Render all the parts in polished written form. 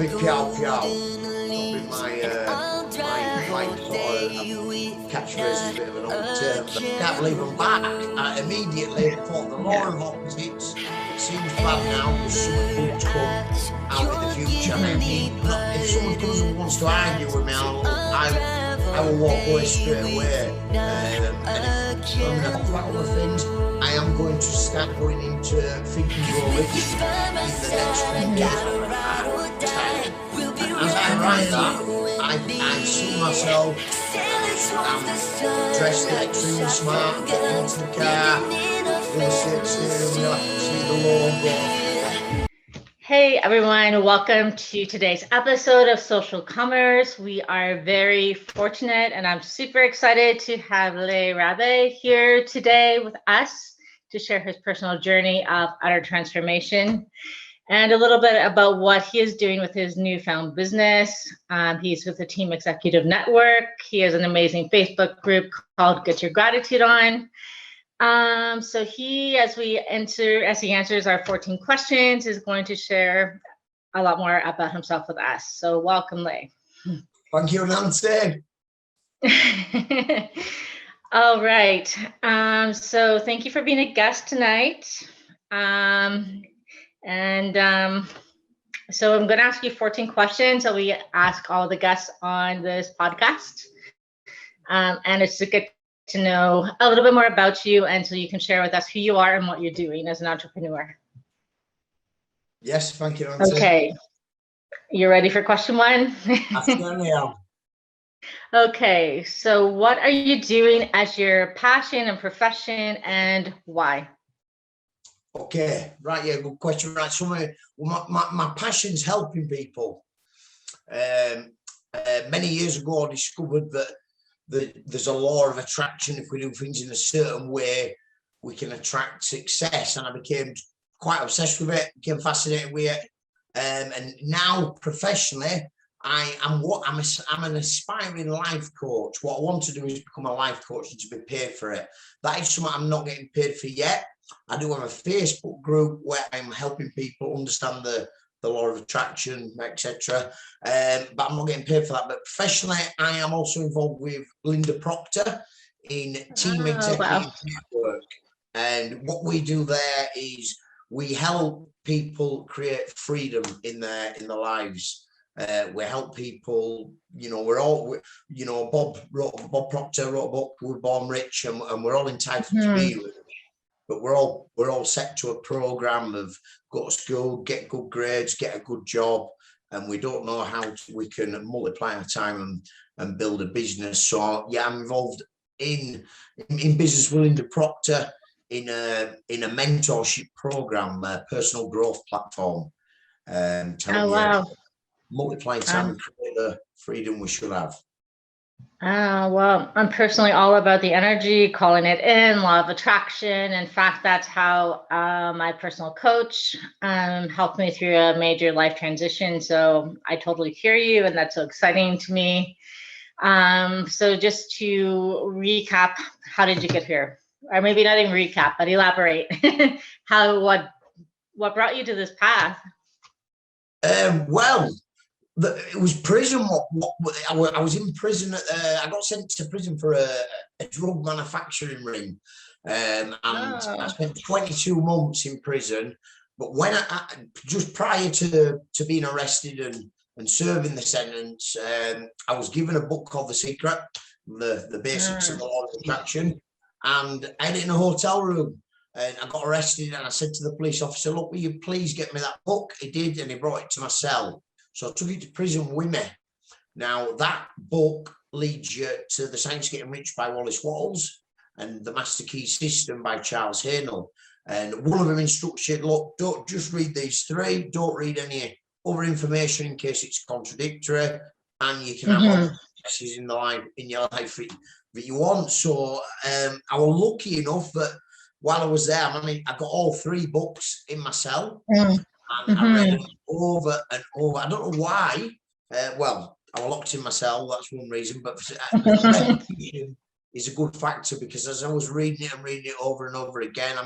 𝗨𝗶𝗵𝗹. Probably my catchphrase is a bit of an old term, but I can't believe I'm back. I immediately thought the law of opposites. It seems bad now, but something good to come out in the future. I mean, if someone comes and wants to argue with me, I will walk away straight away. And if I'm going to talk about other things, I am going to start going into Think and Grow Rich in the next few years. As I write that, I see myself, I'm dressed extremely smart, getting into the car, with the steering wheel, I can see the logo. Hey everyone, welcome to today's episode of Social Commerce. We are very fortunate and I'm super excited to have Leigh Raby here today with us to share his personal journey of utter transformation and a little bit about what he is doing with his newfound business. He's with the Team Executive Network. He has an amazing Facebook group called Get Your Gratitude On. So he, as he answers our 14 questions, is going to share a lot more about himself with us. So welcome, Leigh. Thank you, Nancy. All right. So thank you for being a guest tonight. So I'm going to ask you 14 questions that we ask all the guests on this podcast. And it's to get to know a little bit more about you and so you can share with us who you are and what you're doing as an entrepreneur. Yes, thank you, Nancy. Okay. You ready for question one? Absolutely. Okay. So what are you doing as your passion and profession and why? Okay, right, yeah, good question. Right, so my passion's helping people. Many years ago, I discovered that there's a law of attraction. If we do things in a certain way, we can attract success. And I became quite obsessed with it, became fascinated with it. And now professionally, I'm an aspiring life coach. What I want to do is become a life coach and to be paid for it. That is something I'm not getting paid for yet. I do have a Facebook group where I'm helping people understand the law of attraction, etc. But I'm not getting paid for that. But professionally, I am also involved with Linda Proctor in Team Executive Network. And what we do there is we help people create freedom in their lives. We help people, Bob Proctor wrote a book, We Were Born Rich, and we're all entitled to be rich. But we're all set to a program of go to school, get good grades, get a good job, and we don't know how we can multiply our time and build a business. So yeah, I'm involved in business with Linda Proctor in a mentorship program, a personal growth platform. Multiply time and create the freedom we should have. Well, I'm personally all about the energy, calling it in, law of attraction. In fact, that's how my personal coach helped me through a major life transition. So I totally hear you, and that's so exciting to me. So just to recap, how did you get here? Or maybe not even recap, but elaborate. What brought you to this path? Well, it was prison. I was in prison. I got sent to prison for a drug manufacturing ring, and I spent 22 months in prison. But when I just prior to being arrested and serving the sentence, I was given a book called 𝗚𝗏, the basics of the law of attraction, and I had it in a hotel room. And I got arrested, and I said to the police officer, "Look, will you please get me that book?" He did, and he brought it to my cell. So I took it to prison with me. Now, that book leads you to The Science of Getting Rich by Wallace Wattles and The Master Key System by Charles Haanel. And one of them instructs you, look, don't just read these three, don't read any other information in case it's contradictory, and you can have all the successes in your life that you want. So I was lucky enough that while I was there, I got all three books in my cell. And I read them over and over. I don't know why. Well, I was locked in my cell. That's one reason. But repetition is a good factor, because as I was reading it over and over again,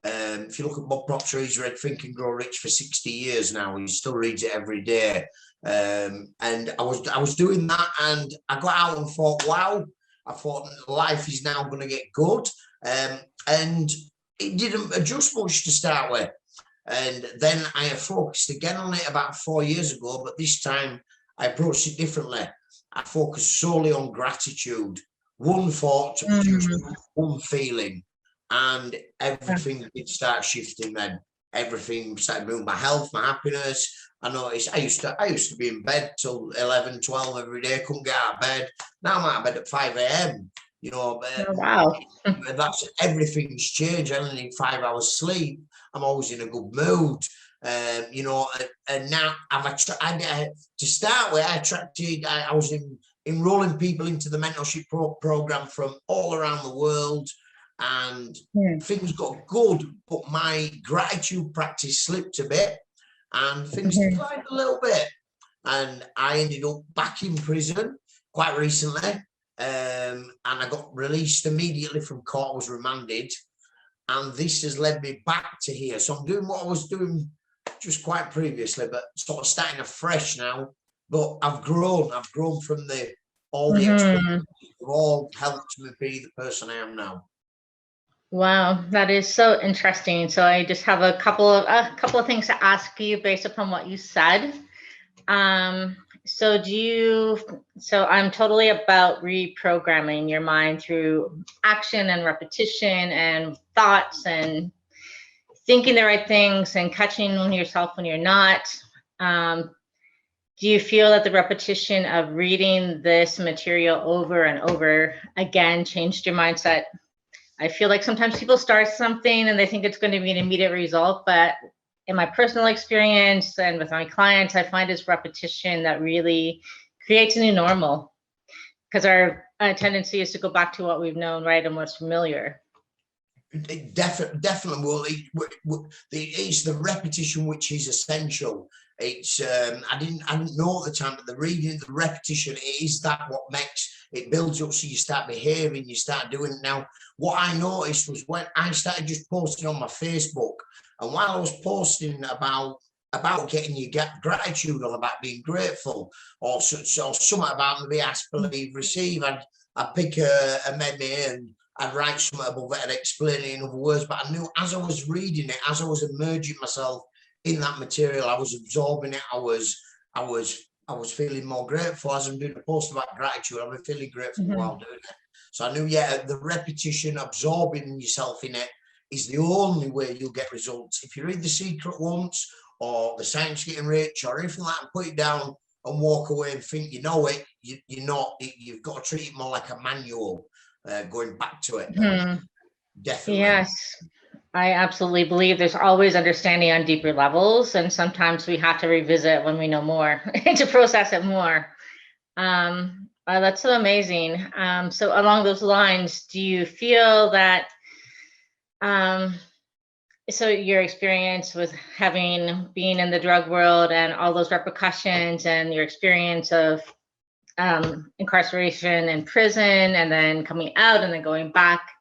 If you look at Bob Proctor, he's read Think and Grow Rich for 60 years now. He still reads it every day. And I was doing that, and I got out and thought, wow, I thought life is now going to get good. And it didn't adjust much to start with. And then I focused again on it about 4 years ago, but this time I approached it differently. I focused solely on gratitude. One thought to produce one feeling, and everything did start shifting then. Everything started moving, my health, my happiness. I noticed I used to be in bed till 11, 12 every day, couldn't get out of bed. Now I'm out of bed at 5 a.m. You know, wow. That's everything's changed. I only need 5 hours sleep. I'm always in a good mood. You know, and now to start with, I was enrolling people into the mentorship program from all around the world, and things got good, but my gratitude practice slipped a bit, and things declined a little bit, and I ended up back in prison quite recently, and I got released immediately from court. I was remanded, and this has led me back to here. So I'm doing what I was doing just quite previously, but sort of starting afresh now. But I've grown from all the experiences have all helped me be the person I am now. Wow, that is so interesting. So I just have a couple of things to ask you based upon what you said. So I'm totally about reprogramming your mind through action and repetition and thoughts and thinking the right things and catching yourself when you're not. Do you feel that the repetition of reading this material over and over again changed your mindset? I feel like sometimes people start something and they think it's going to be an immediate result, but in my personal experience and with my clients, I find it's repetition that really creates a new normal, because our tendency is to go back to what we've known, right, and what's familiar. Definitely. Well, it's the repetition which is essential. It's I didn't know at the time, but the reading, the repetition, it is that what makes it builds up. So you start behaving, you start doing it. Now, what I noticed was when I started just posting on my Facebook, and while I was posting about getting your gratitude or about being grateful, or something about maybe ask, believe, receive, I'd pick a memory and I'd write something above it and explain it in other words. But I knew as I was reading it, as I was immersing myself in that material, I was absorbing it. I was feeling more grateful. As I'm doing a post about gratitude, I'm feeling grateful while doing it. So I knew, the repetition, absorbing yourself in it, is the only way you'll get results. If you read The Secret once, or The Science of Getting Rich, or anything like that, put it down and walk away and think you know it, you're not. You've got to treat it more like a manual, going back to it. Definitely. Yes, I absolutely believe there's always understanding on deeper levels, and sometimes we have to revisit when we know more to process it more. That's so amazing. So along those lines, do you feel that so your experience with being in the drug world and all those repercussions, and your experience of incarceration in prison, and then coming out and then going back,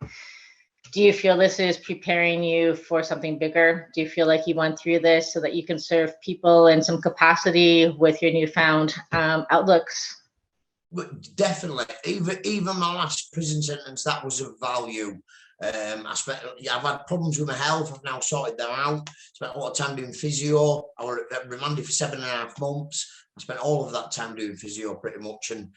do you feel this is preparing you for something bigger? Do you feel like you went through this so that you can serve people in some capacity with your newfound outlooks? Definitely. Even my last prison sentence, that was of value. I've had problems with my health. I've now sorted them out. Spent a lot of time doing physio. I was remanded for 7.5 months. I spent all of that time doing physio pretty much, and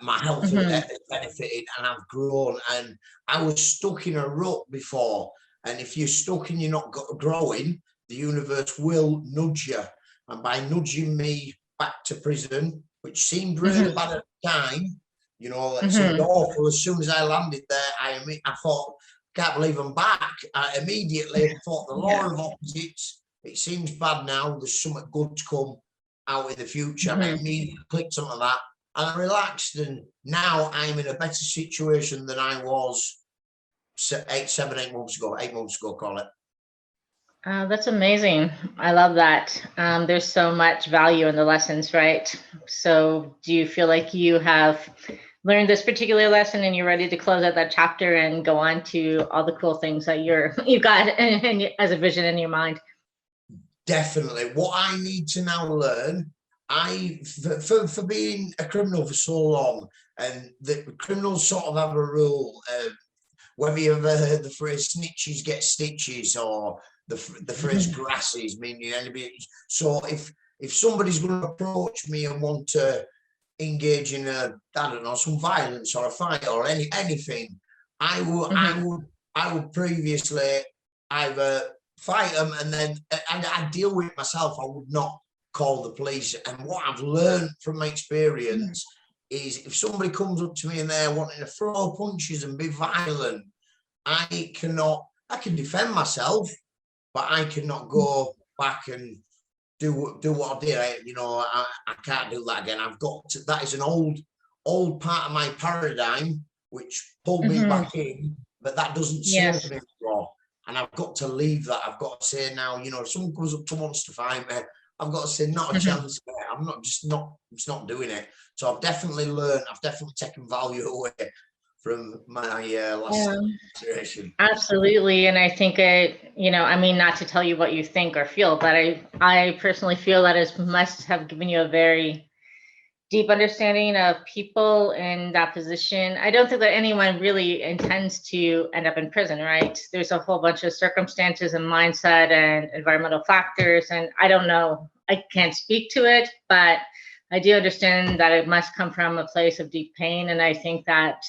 my health has benefited, and I've grown. And I was stuck in a rut before, and if you're stuck and you're not growing, the universe will nudge you. And by nudging me back to prison, which seemed really bad at the time, you know, it seemed awful. As soon as I landed there, I thought, can't believe I'm back. I immediately thought the law of opposites. It seems bad now. There's something good to come out in the future. And I immediately clicked on that, and I relaxed. And now I'm in a better situation than I was 8 months ago, call it. That's amazing. I love that. There's so much value in the lessons, right? So do you feel like you have learned this particular lesson and you're ready to close out that chapter and go on to all the cool things that you've got as a vision in your mind. Definitely. What I need to now learn, for being a criminal for so long, and the criminals sort of have a rule, whether you've ever heard the phrase snitches get stitches, or the phrase grasses, meaning anybody. So if somebody's going to approach me and want to engage in I don't know, some violence or a fight or anything, I would previously either fight them and I deal with it myself. I would not call the police. And what I've learned from my experience is if somebody comes up to me and they're wanting to throw punches and be violent, I can defend myself, but I cannot go back and do what I did. I can't do that again. I've got to. That is an old part of my paradigm which pulled me back in, but that doesn't serve me anymore. And I've got to leave that. I've got to say now, if someone comes up to wants to fight me, I've got to say not a chance. I'm not doing it. So I've definitely learned. I've definitely taken value away from my last situation. Absolutely. And I think not to tell you what you think or feel, but I personally feel that it must have given you a very deep understanding of people in that position. I don't think that anyone really intends to end up in prison, right? There's a whole bunch of circumstances and mindset and environmental factors. And I don't know, I can't speak to it, but I do understand that it must come from a place of deep pain. And I think that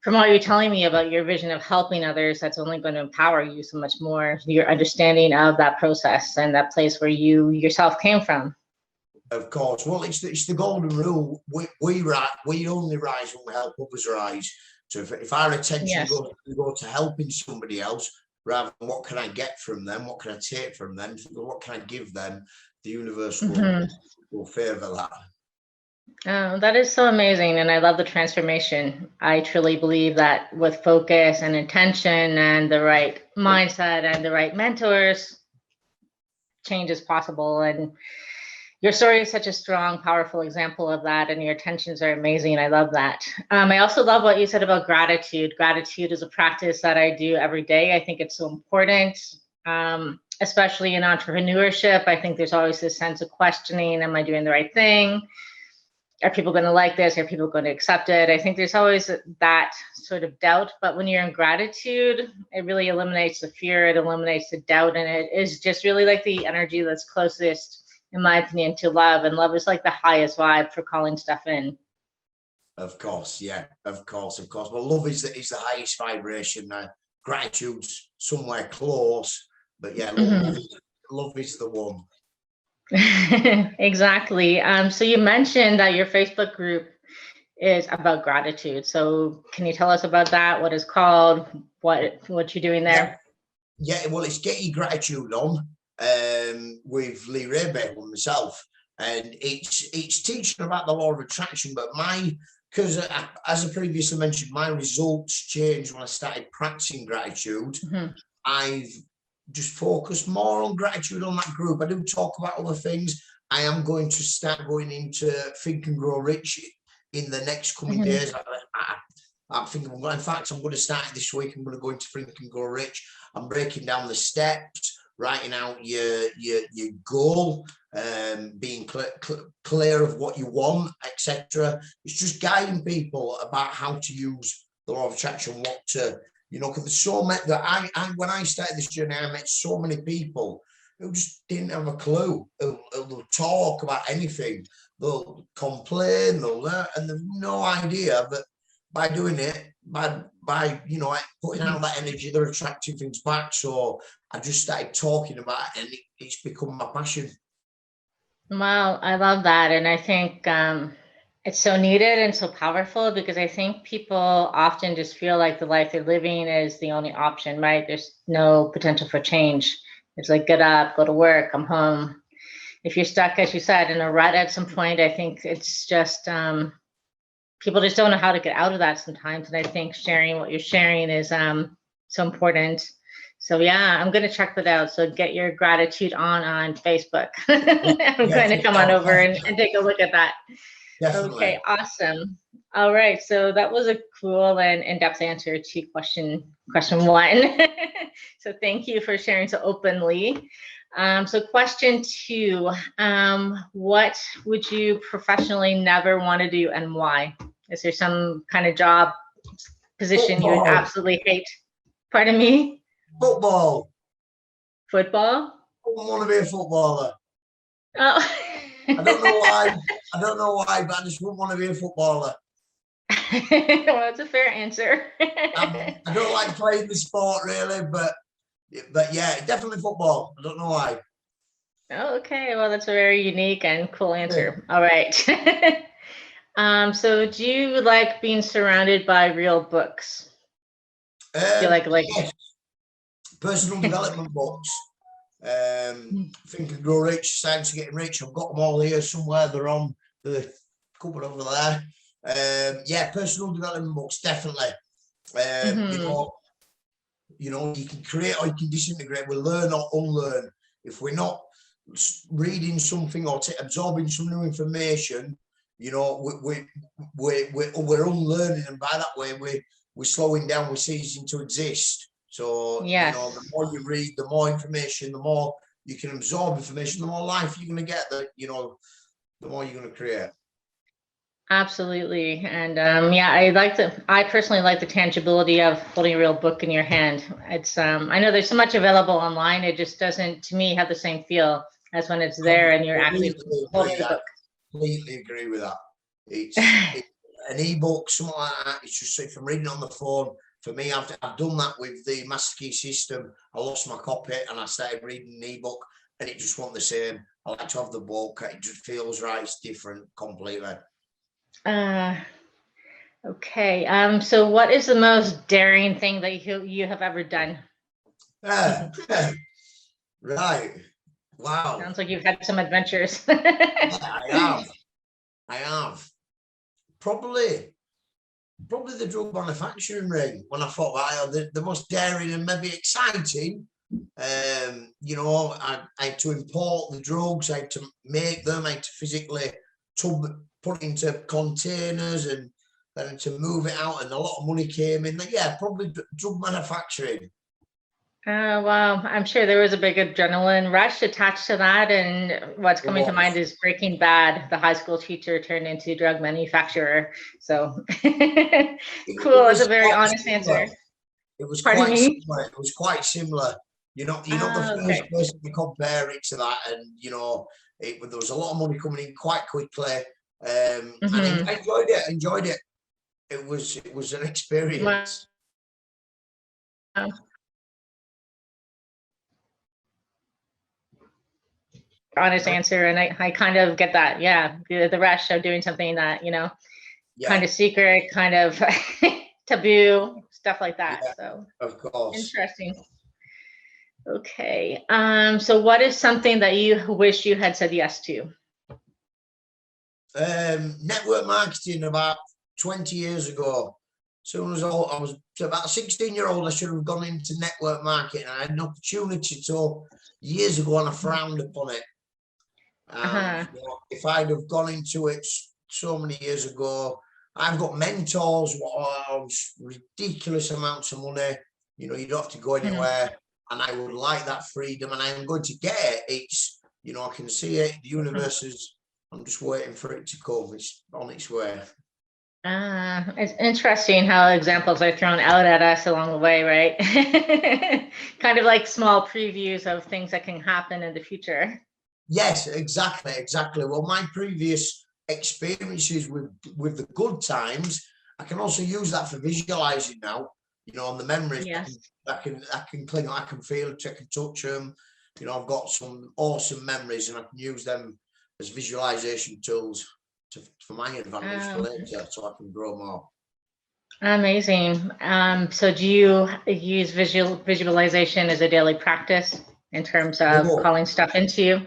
from what you're telling me about your vision of helping others, that's only going to empower you so much more, your understanding of that process and that place where you yourself came from. Of course. Well, it's the golden rule. We only rise when we help others rise. So if our attention goes to helping somebody else, rather than what can I get from them, what can I take from them, what can I give them, the universe will favour that. Oh, that is so amazing. And I love the transformation. I truly believe that with focus and intention and the right mindset and the right mentors, change is possible. And your story is such a strong, powerful example of that. And your intentions are amazing. I love that. I also love what you said about gratitude. Gratitude is a practice that I do every day. I think it's so important, especially in entrepreneurship. I think there's always this sense of questioning, am I doing the right thing? Are people going to like this? Are people going to accept it? I think there's always that sort of doubt, but when you're in gratitude, it really eliminates the fear, it eliminates the doubt, and it is just really like the energy that's closest, in my opinion, to love. And love is like the highest vibe for calling stuff in. Of course, yeah, of course. Well, love is the highest vibration. Gratitude's somewhere close, but yeah, love is the one. Exactly. So you mentioned that your Facebook group is about gratitude. So can you tell us about that? What it's called? What you're doing there? Yeah, well, it's Get Your Gratitude On with Leigh Raby and myself, and it's teaching about the law of attraction. But because as I previously mentioned, my results changed when I started practicing gratitude. I've just focus more on gratitude on that group. I do talk about other things. I am going to start going into Think and Grow Rich in the next coming days. I think in fact, I'm going to start this week. I'm going to go into Think and Grow Rich. I'm breaking down the steps, writing out your goal, being clear of what you want, etc. It's just guiding people about how to use the law of attraction, what to, because there's so many that when I started this journey, I met so many people who just didn't have a clue. They'll talk about anything, they'll complain, and they've no idea. But by doing it, by putting out that energy, they're attracting things back. So I just started talking about it, and it's become my passion. Wow, I love that, and I think it's so needed and so powerful, because I think people often just feel like the life they're living is the only option, right? There's no potential for change. It's like, get up, go to work, come home. If you're stuck, as you said, in a rut at some point, I think it's just, people just don't know how to get out of that sometimes. And I think sharing what you're sharing is so important. So yeah, I'm going to check that out. So Get Your Gratitude on Facebook. I'm going to come on over and take a look at that. Definitely. Okay, awesome. All right, so that was a cool and in-depth answer to question one. So thank you for sharing so openly. So question 2, what would you professionally never want to do and why? Is there some kind of job position you would absolutely hate? Pardon me? Football. Football? I don't want to be a footballer. Oh. I don't know why. I don't know why, but I just wouldn't want to be a footballer. Well, that's a fair answer. I don't like playing the sport really, but yeah, definitely football. I don't know why. Oh, okay, well, that's a very unique and cool answer. All right. So do you like being surrounded by real books? Do you like yes. Personal development books. Think and Grow Rich, Science of Getting Rich. I've got them all here somewhere. They're on the cupboard over there. Yeah, personal development books, definitely. You know, you can create or you can disintegrate. We learn or unlearn. If we're not reading something or absorbing some new information, you know, we're unlearning, and by that way we're slowing down, we're ceasing to exist. So yes. You know, the more you read, the more information, the more you can absorb information, the more life you're going to get. That, you know, the more you're going to create. Absolutely. And yeah, I personally like the tangibility of holding a real book in your hand. It's I know there's so much available online, it just doesn't, to me, have the same feel as when it's there and you're actually holding the book. Completely agree with that. It's an ebook, something like that. It's just, if I'm reading on the phone, for me, I've done that with the 𝗦𝗏𝗃. I lost my copy and I started reading an ebook, and it just wasn't the same. I like to have the book. It just feels right. It's different completely. Okay. So what is the most daring thing that you have ever done? Right. Wow. Sounds like you've had some adventures. Yeah, I have. Probably the drug manufacturing ring. When I thought about the most daring and maybe exciting, you know, I had to import the drugs, I had to make them, I had to physically put into containers and then to move it out, and a lot of money came in. Yeah, probably drug manufacturing. Wow, I'm sure there was a big adrenaline rush attached to that, and what's coming to mind is Breaking Bad. The high school teacher turned into drug manufacturer. So cool. It's a very honest answer. It was quite similar. It was quite similar. You're not the first person to compare it to that, and you know, there was a lot of money coming in quite quickly. And I enjoyed it. It was an experience. Wow. Honest answer, and I kind of get that. Yeah, the rush of doing something that, you know, kind of secret, kind of taboo, stuff like that. Yeah, so of course. Interesting. Okay. So what is something that you wish you had said yes to? Network marketing about 20 years ago. Soon as I was about 16-year-old, I should have gone into network marketing. I had an opportunity to years ago, and I frowned upon it. You know, if I'd have gone into it so many years ago, I've got mentors, ridiculous amounts of money. You know, you don't have to go anywhere, and I would like that freedom, and I'm going to get it. It's, you know, I can see it. The universe is. I'm just waiting for it to come. It's on its way. It's interesting how examples are thrown out at us along the way, right? Kind of like small previews of things that can happen in the future. Yes, exactly. Well, my previous experiences with the good times, I can also use that for visualizing now. You know, on the memories, I can cling, I can feel it, I can touch them. You know, I've got some awesome memories, and I can use them as visualization tools for my advantage for later, so I can grow more. Amazing. So do you use visualization as a daily practice in terms of calling stuff into you?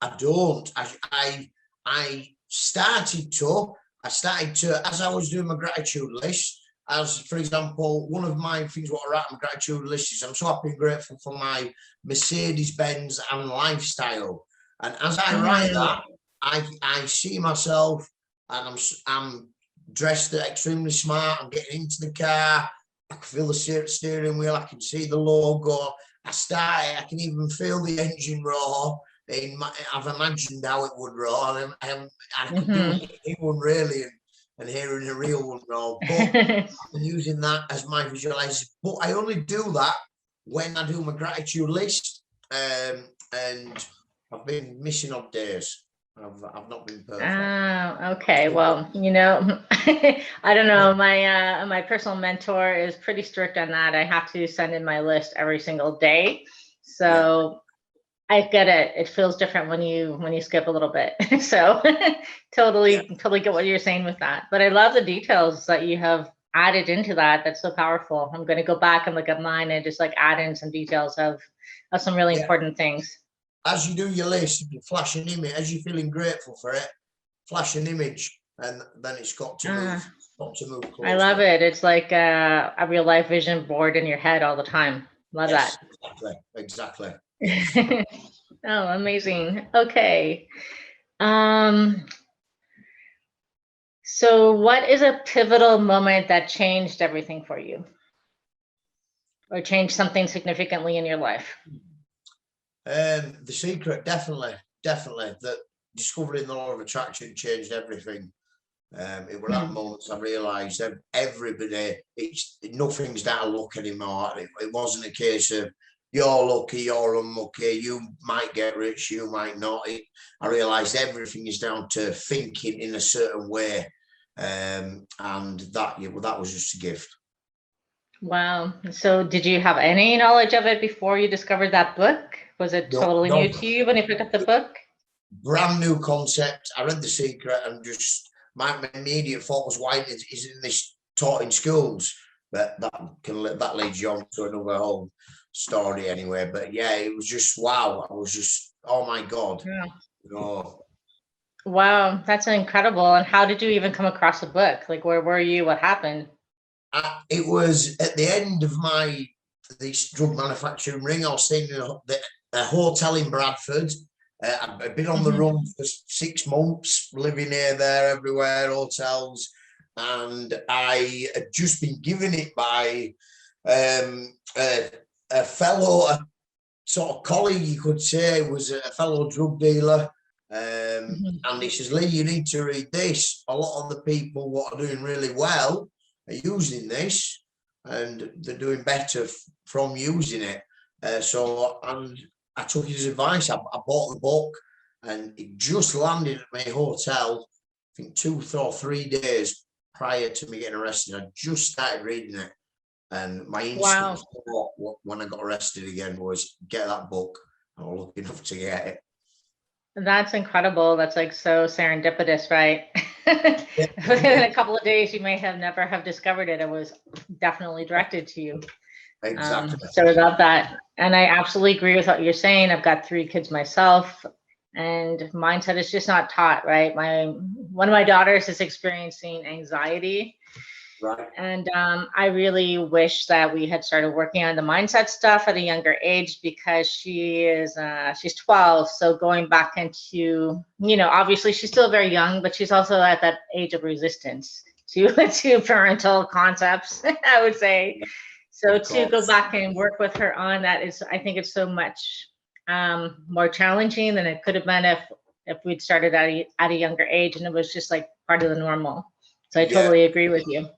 I don't. I started to, as I was doing my gratitude list, as for example, one of my things what I write on my gratitude list is I'm so happy and grateful for my Mercedes-Benz and lifestyle. And as I write that, I see myself, and I'm dressed extremely smart. I'm getting into the car. I can feel the steering wheel. I can see the logo. I can even feel the engine roar. I've imagined how it would roar. And I could do one really and hearing a real one roar. But I'm using that as my visualization. But I only do that when I do my gratitude list. And I've been missing odd days. I've not been perfect. Okay. Well, you know, I don't know. My personal mentor is pretty strict on that. I have to send in my list every single day. So I get it. It feels different when you skip a little bit. So totally get what you're saying with that. But I love the details that you have added into that. That's so powerful. I'm going to go back and look at mine and just like add in some details of some really important things. As you do your list, you flash an image. As you're feeling grateful for it, flash an image, and then it's got to move closer. I love it. It's like a real life vision board in your head all the time. Love that. Exactly. Oh, amazing. Okay. So what is a pivotal moment that changed everything for you, or changed something significantly in your life? The Secret, definitely. That discovering the law of attraction changed everything. It was that moment I realised that everybody, nothing's down to luck anymore. It wasn't a case of you're lucky, you're unlucky, you might get rich, you might not. I realised everything is down to thinking in a certain way, and that was just a gift. Wow. So did you have any knowledge of it before you discovered that book? Was it totally new to you when you picked up the book? Brand new concept. I read The Secret and just my immediate thought was, why isn't this taught in schools? But that leads you on to another whole story anyway. But yeah, it was just wow. I was just, oh my God. Yeah. Wow, that's incredible. And how did you even come across the book? Like, where were you? What happened? It was at the end of this drug manufacturing ring. I was staying in a hotel in Bradford. I'd been on the run for 6 months, living here, there, everywhere, hotels. And I had just been given it by a fellow, sort of colleague, you could say, was a fellow drug dealer. And he says, Leigh, you need to read this. A lot of the people what are doing really well are using this, and they're doing better from using it. And I took his advice. I bought the book, and it just landed at my hotel, I think 2 or 3 days prior to me getting arrested. I just started reading it, and my instant thought when I got arrested again was, get that book. I was lucky enough to get it. That's incredible. That's like so serendipitous, right? Within a couple of days, you may have never have discovered it. It was definitely directed to you. Exactly. So I love that. And I absolutely agree with what you're saying. I've got 3 kids myself, and mindset is just not taught, right? One of my daughters is experiencing anxiety. Right. And I really wish that we had started working on the mindset stuff at a younger age, because she's 12. So going back into, obviously she's still very young, but she's also at that age of resistance to parental concepts, I would say. So to go back and work with her on that I think it's so much more challenging than it could have been if we'd started at a younger age, and it was just like part of the normal. So I totally agree with you.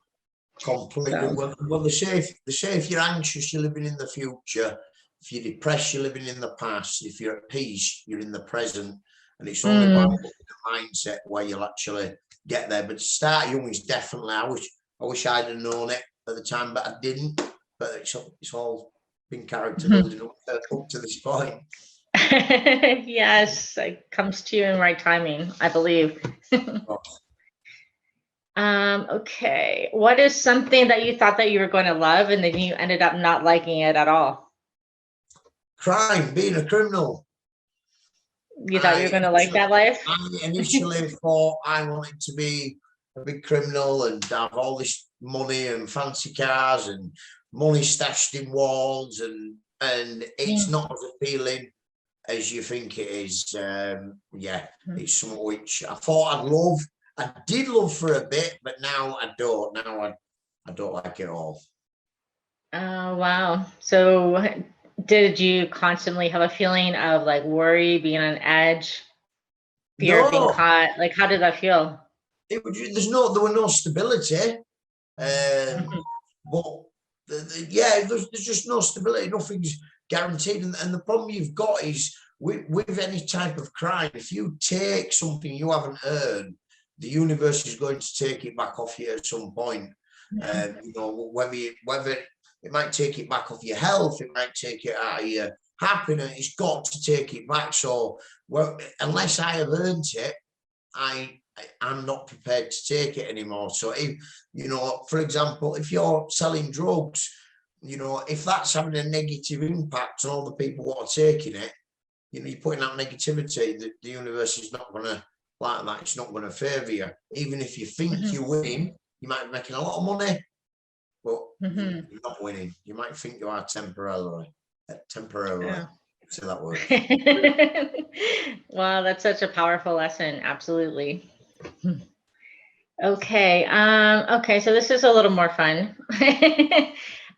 Completely. So. Well, they say if you're anxious, you're living in the future. If you're depressed, you're living in the past. If you're at peace, you're in the present. And it's only by the mindset where you'll actually get there. But to start young is definitely. I wish I'd have known it at the time, but I didn't. But it's all been character building up to this point. Yes, it comes to you in right timing, I believe. Okay. What is something that you thought that you were going to love and then you ended up not liking it at all? Crime, being a criminal. You thought you were going to like that life? I initially thought I wanted to be a big criminal and have all this money and fancy cars and money stashed in walls, and it's not as appealing as you think it is. It's something which I thought I'd love. I did love for a bit, but now I don't. Now I don't like it all. Oh, wow. So did you constantly have a feeling of like worry, being on edge, fear of being No, caught? Like, how did that feel? there was no stability. But yeah, there's just no stability. Nothing's guaranteed, and the problem you've got is with any type of crime, if you take something you haven't earned, the universe is going to take it back off you at some point. You know, whether it might take it back off your health, it might take it out of your happiness. It's got to take it back. So, well, unless I have earned it, I'm not prepared to take it anymore. So, if, you know, for example, if you're selling drugs, you know, if that's having a negative impact on all the people who are taking it, you know, you're putting out negativity. The universe is not going to like that. It's not going to favour you. Even if you think you're winning, you might be making a lot of money, but you're not winning. You might think you are temporarily. Yeah. Say that word. Wow, that's such a powerful lesson. Absolutely. Okay. Okay, so this is a little more fun.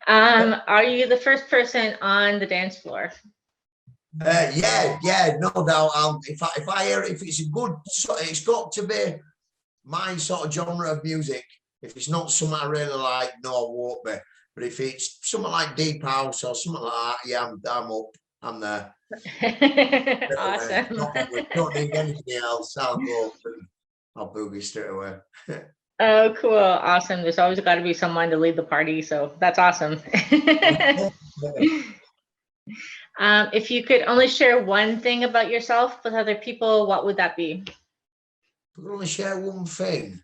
Are you the first person on the dance floor? Yeah, no doubt. If I hear it, if it's a good, it's got to be my sort of genre of music. If it's not something I really like, no, I won't be. But if it's something like deep house or something like that, yeah, I'm up. I'm there. Awesome. Don't need anything else. I'll go up and I'll boogie straight away. Oh, cool. Awesome. There's always got to be someone to lead the party. So that's awesome. If you could only share one thing about yourself with other people, what would that be? I could only share one thing.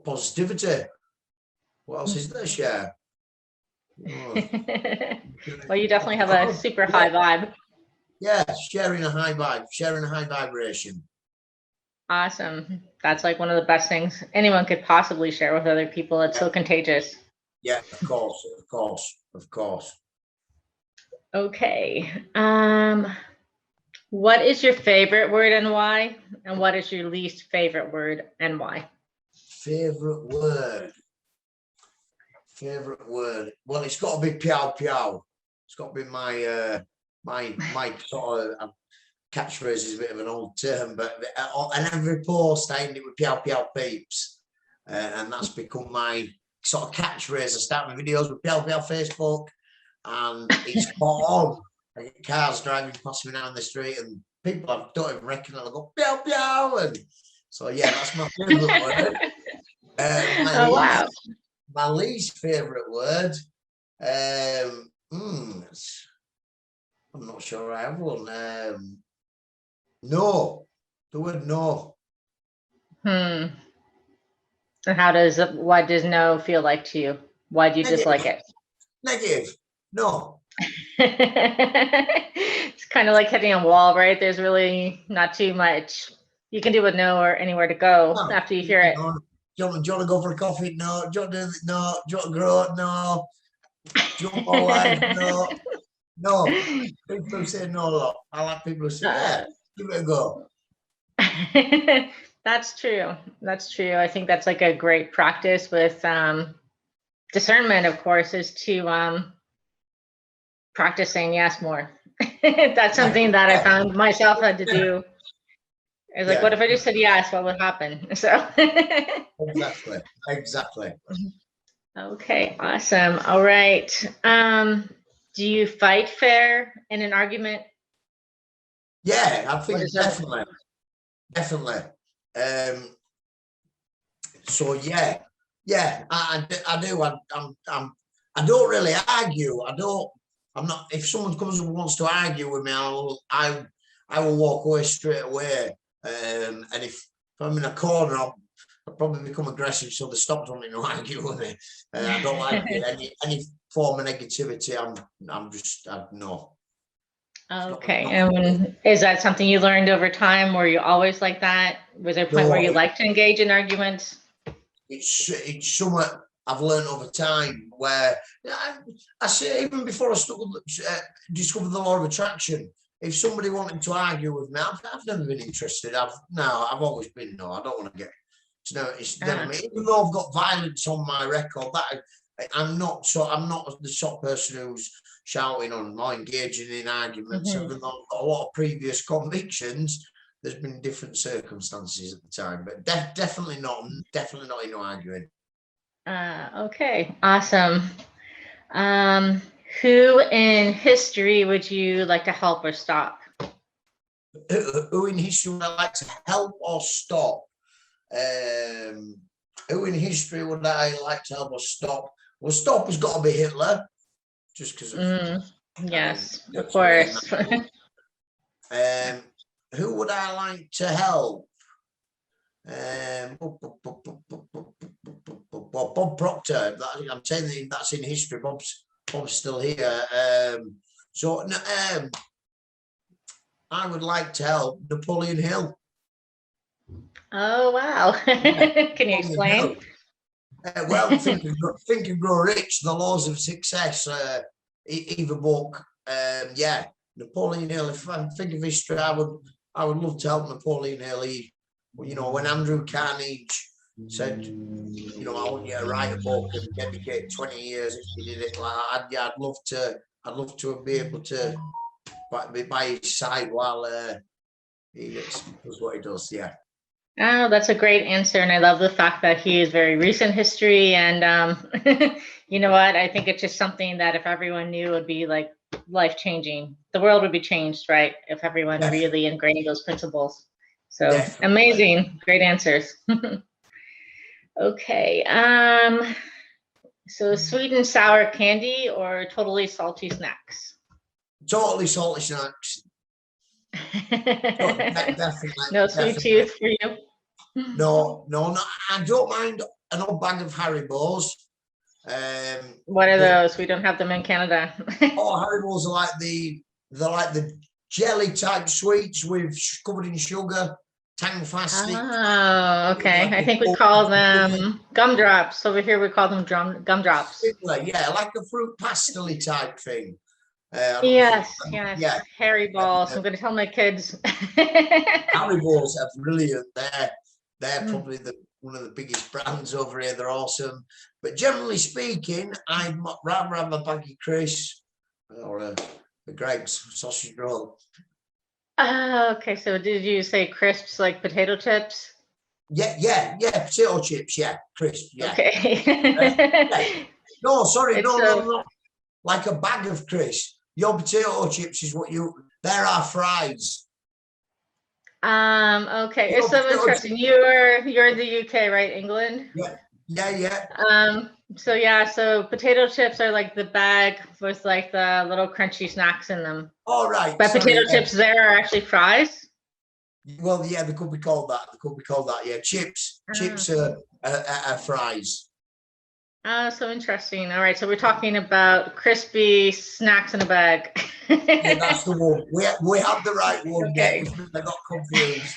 Positivity. What else is there to share? Well, you definitely have a super high vibe. Yeah, sharing a high vibe, sharing a high vibration. Awesome. That's like one of the best things anyone could possibly share with other people. It's so contagious. Yeah, of course. Okay. What is your favorite word and why? And what is your least favorite word and why? Favorite word. Well, it's got to be 𝘠𝗶𝘠𝗶. It's got to be my sort of catchphrase is a bit of an old term, but on every post I end it with 𝗠𝗶𝘠𝗶𝗹, and that's become my sort of catchphrase. I start my videos with 𝗠𝗶𝘠𝗶 Facebook, and it's spot on. I get cars driving past me down the street, and people I don't even recognise. I go 𝗠𝗶𝘠𝗶𝗶, and so yeah, that's my favourite word. Wow. My least favourite word, I'm not sure I have one. No, the word no. And what does no feel like to you? Why do you dislike it? Negative. No. It's kind of like hitting a wall, right? There's really not too much you can do with no or anywhere to go after you hear it. Do you want to go for a coffee? No. Do you want to do no? Do you want to grow? No. Do you want more life? No. No. People say no a lot. I like people who say, yeah, give it a go. That's true. That's true. I think that's like a great practice with discernment, of course, is to practice saying yes more. That's something that I found myself had to do. It's like, what if I just said yes? What would happen? So exactly. Okay, awesome. All right. Do you fight fair in an argument? Yeah, I think definitely. So yeah, I do. I don't really argue. I'm not. If someone comes and wants to argue with me, I will walk away straight away. And if I'm in a corner, I'll probably become aggressive, so they stop wanting to argue with me. I don't like any form of negativity. I'm just no. Okay, and is that something you learned over time? Were you always like that? Was there a point where you like to engage in arguments? It's something I've learned over time. Where I say, even before I discovered the law of attraction, if somebody wanted to argue with me, I've never been interested. I've always been no. I don't want to get. It's never me. Even though I've got violence on my record, that I'm not the sort of person who's shouting on or engaging in arguments. Even though I've got a lot of previous convictions, there's been different circumstances at the time, but definitely not in arguing. Okay, awesome. Who in history would you like to help or stop? Who in history would I like to help or stop? Who in history would I like to help or stop? Well, stop has got to be Hitler, just because of yes, of course. Who would I like to help? Bob Proctor. I'm saying that's in history. Bob's still here. I would like to help Napoleon Hill. Oh, wow. Can you explain? Well, think and grow rich, the laws of success, either book. Yeah, Napoleon Hill. If I think of history, I would love to help Napoleon Hill. You know, when Andrew Carnegie said, you know, I want you to write a book and dedicate 20 years if you did it like that, I'd love to be able to be by his side while he does what he does. Yeah. Oh, that's a great answer. And I love the fact that he is very recent history. And you know what? I think it's just something that if everyone knew, it would be like life-changing. The world would be changed, right? If everyone really ingrained those principles. So amazing. Great answers. Okay. So sweet and sour candy or totally salty snacks? Totally salty snacks. Definitely. No sweet tooth for you? No. I don't mind an old bag of Haribo's. What are those? We don't have them in Canada. Haribo's are like the jelly type sweets with covered in sugar, tang plastic. Oh, okay. I think we call them gumdrops. Over here we call them gumdrops. Yeah, like a fruit pastel type thing. Yes. Harry balls. I'm going to tell my kids. Haribo's are brilliant. They're probably one of the biggest brands over here. They're awesome. But generally speaking, I'd rather have a baggy crisp or a Greg's sausage roll. Okay, so did you say crisps like potato chips? Yeah, potato chips, crisp, Okay. No, sorry, no. Like a bag of crisps. Your potato chips is there are fries. Okay, it's so interesting. You're in the UK, right? England? Yeah. So potato chips are like the bag with like the little crunchy snacks in them. All right. But potato chips there are actually fries? Well, yeah, they could be called that. Yeah, chips are fries. So interesting. All right, so we're talking about crispy snacks in a bag. Yeah, that's the one. We have the right one. Okay. I got confused.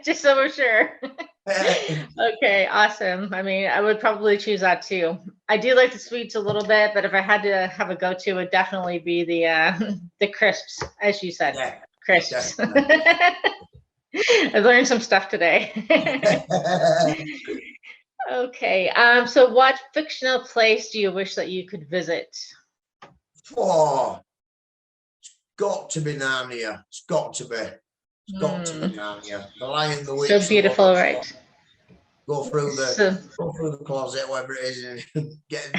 Just so we're sure. Okay, awesome. I mean, I would probably choose that too. I do like the sweets a little bit, but if I had to have a go-to, it would definitely be the crisps, as you said. Yeah, crisps. I've learned some stuff today. Okay, so what fictional place do you wish that you could visit? Oh, it's got to be Narnia. It's got to be Narnia. The Lion, the Witch. So beautiful, right? Go through the closet, whatever it is, and get to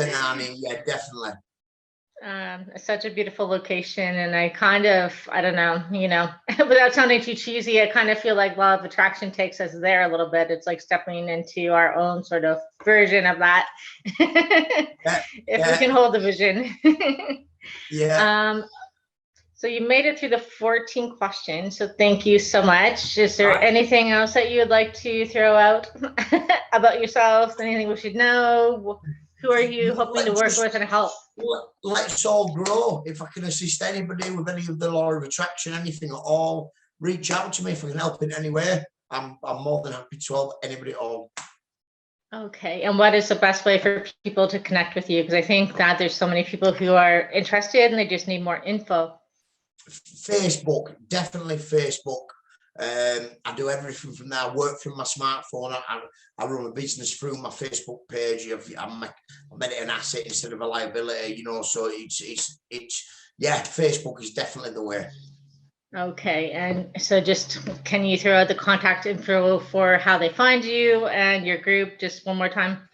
Narnia. Yeah, definitely. Such a beautiful location, and I don't know, without sounding too cheesy, I kind of feel like law of attraction takes us there a little bit. It's like stepping into our own sort of version of that. If we can hold the vision. Yeah. So you made it through the 14 questions, so thank you so much. Is there anything else that you would like to throw out about yourself? Anything we should know? Who are you hoping to work with and help? Let's all grow. If I can assist anybody with any of the law of attraction, anything at all, reach out to me if I can help in any way. I'm more than happy to help anybody at all. Okay, and what is the best way for people to connect with you? Because I think that there's so many people who are interested and they just need more info. Facebook, definitely Facebook. I do everything from there. I work from my smartphone. I run a business through my Facebook page. I made it an asset instead of a liability, you know. So it's yeah, Facebook is definitely the way. Okay, and so just can you throw out the contact info for how they find you and your group just one more time?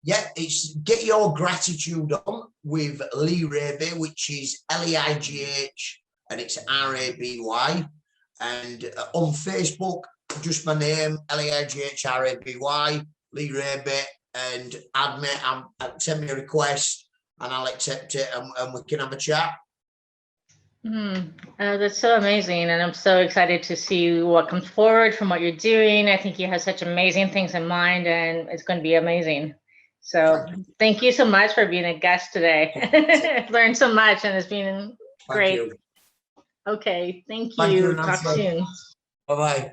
Yeah, it's Get Your Gratitude On with Leigh Raby, which is Leigh and it's RABY. And on Facebook, just my name, LEIGHRABY, Leigh Raby, and add me, send me a request and I'll accept it and we can have a chat. That's so amazing, and I'm so excited to see what comes forward from what you're doing. I think you have such amazing things in mind, and it's going to be amazing. So thank you so much for being a guest today. I've learned so much, and it's been great. Okay, thank you. Talk soon. Bye-bye.